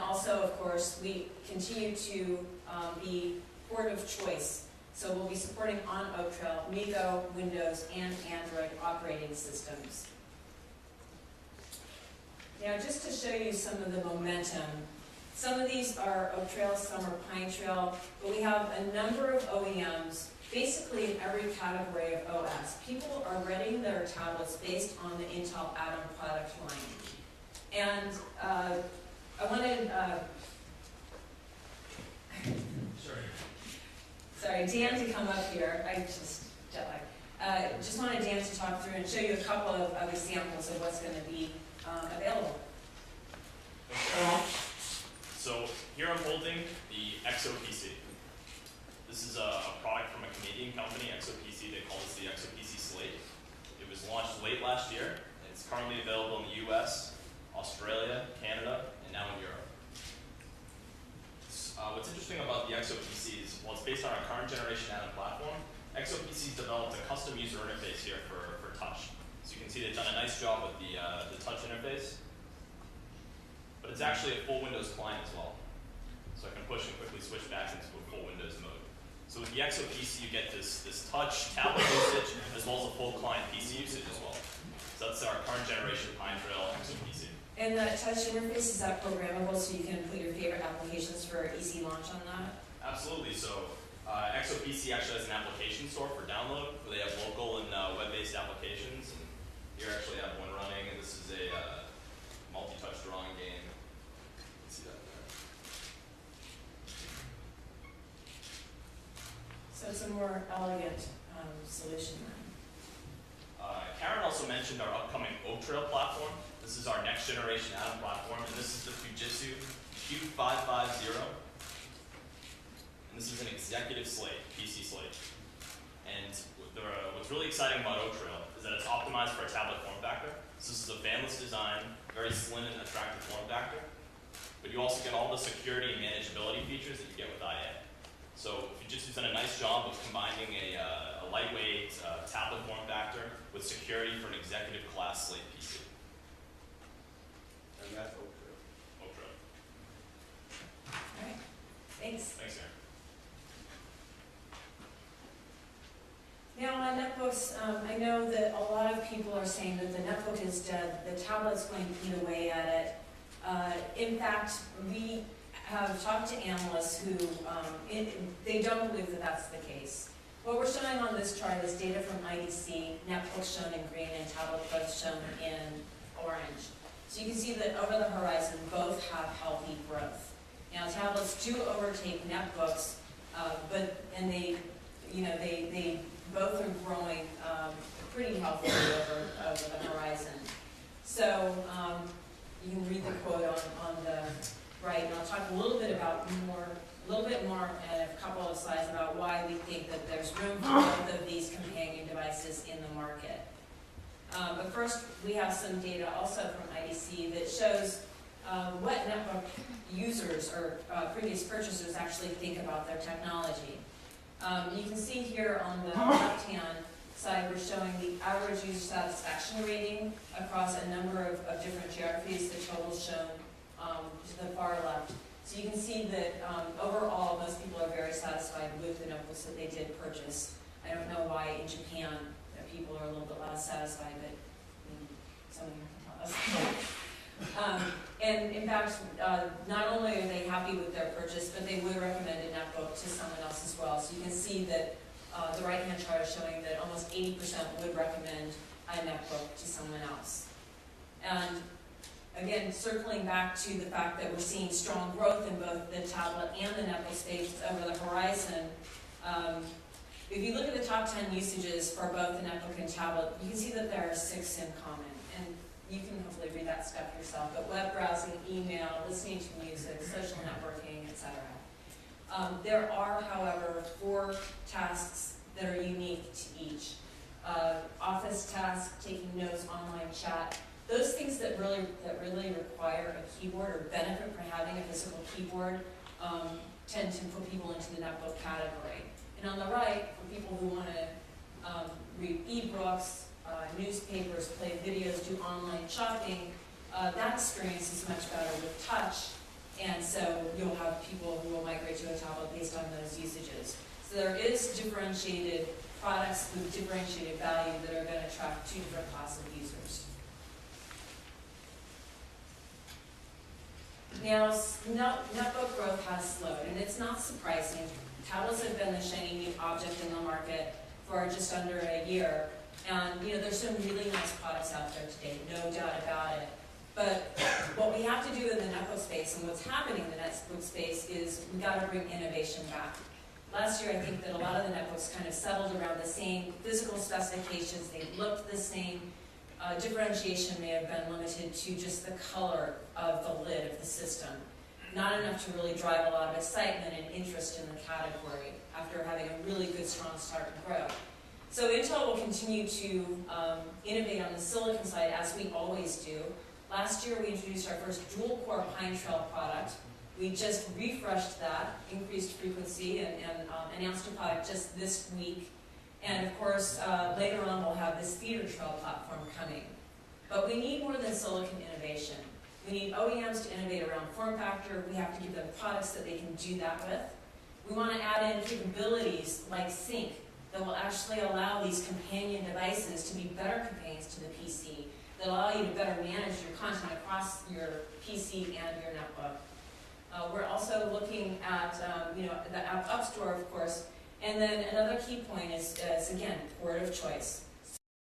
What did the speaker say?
also, of course, we continue to be port of choice. So we'll be supporting on Oak Trail, MeeGo, Windows, and Android operating systems. Now, just to show you some of the momentum, some of these are Oak Trail, some are Pine Trail, but we have a number of OEMs, basically in every category of OS. People are readying their tablets based on the Intel Atom product line. And I wanted, sorry, Dan to come up here. I just wanted Dan to talk through and show you a couple of examples of what's going to be available. So here I'm holding the ExoPC. This is a product from a Canadian company, ExoPC. They call this the ExoPC Slate. It was launched late last year. It's currently available in the US, Australia, Canada, and now in Europe. What's interesting about the ExoPC is, well, it's based on our current generation Atom platform. ExoPC's developed a custom user interface here for touch. So you can see they've done a nice job with the touch interface. But it's actually a full Windows client as well. So I can push and quickly switch back into a full Windows mode. So with the ExoPC, you get this touch tablet usage as well as a full client PC usage as well. So that's our current generation Pine Trail ExoPC. And that touch interface, is that programmable so you can put your favorite applications for easy launch on that? Absolutely. So ExoPC actually has an application store for download where they have local and web-based applications. And here I actually have one running, and this is a multi-touch drawing game. See that there. So it's a more elegant solution then. Karen also mentioned our upcoming Oak Trail platform. This is our next generation Atom platform, and this is the Fujitsu Q550. And this is an executive slate, PC slate. And what's really exciting about Oak Trail is that it's optimized for a tablet form factor. So this is a fanless design, very slim and attractive form factor. But you also get all the security and manageability features that you get with IA. So Fujitsu's done a nice job of combining a lightweight tablet form factor with security for an executive class slate PC. And that's Oak Trail. Oak Trail. All right, thanks. Thanks, Aaron. Now on netbooks, I know that a lot of people are saying that the netbook is dead, the tablet's going to eat away at it. In fact, we have talked to analysts who, they don't believe that that's the case. What we're showing on this chart is data from IDC, netbooks shown in green and tablet growth shown in orange. So you can see that over the horizon, both have healthy growth. Now tablets do overtake netbooks, and they both are growing pretty healthily over the horizon. So you can read the quote on the right, and I'll talk a little bit more in a couple of slides about why we think that there's room for both of these companion devices in the market. But first, we have some data also from IDC that shows what netbook users or previous purchasers actually think about their technology. You can see here on the left-hand side, we're showing the average user satisfaction rating across a number of different geographies. The total's shown to the far left. So you can see that overall, most people are very satisfied with the notebooks that they did purchase. I don't know why in Japan people are a little bit less satisfied, but someone here can tell us. And in fact, not only are they happy with their purchase, but they would recommend a netbook to someone else as well. So you can see that the right-hand chart is showing that almost 80% would recommend a netbook to someone else. And again, circling back to the fact that we're seeing strong growth in both the tablet and the netbook space over the horizon, if you look at the top 10 usages for both the netbook and tablet, you can see that there are 6 in common. And you can hopefully read that stuff yourself, but web browsing, email, listening to music, social networking, etc. There are, however, 4 tasks that are unique to each. Office tasks, taking notes, online chat, those things that really require a keyboard or benefit from having a physical keyboard tend to put people into the netbook category. And on the right, for people who want to read ebooks, newspapers, play videos, do online shopping, that experience is much better with touch. And so you'll have people who will migrate to a tablet based on those usages. So there is differentiated products with differentiated value that are going to attract two different classes of users. Now, netbook growth has slowed, and it's not surprising. Tablets have been the shiny new object in the market for just under a year. And there's some really nice products out there today, no doubt about it. But what we have to do in the netbook space, and what's happening in the netbook space, is we got to bring innovation back. Last year, I think that a lot of the netbooks kind of settled around the same physical specifications. They looked the same. Differentiation may have been limited to just the color of the lid of the system. Not enough to really drive a lot of excitement and interest in the category after having a really good, strong start and growth. So Intel will continue to innovate on the silicon side, as we always do. Last year, we introduced our first dual-core Pine Trail product. We just refreshed that, increased frequency, and announced a product just this week. And of course, later on, we'll have this Theater Trail platform coming. But we need more than silicon innovation. We need OEMs to innovate around form factor. We have to give them products that they can do that with. We want to add in capabilities like Sync that will actually allow these companion devices to be better companions to the PC, that allow you to better manage your content across your PC and your netbook. We're also looking at the App Store, of course, and then another key point is again, port of choice.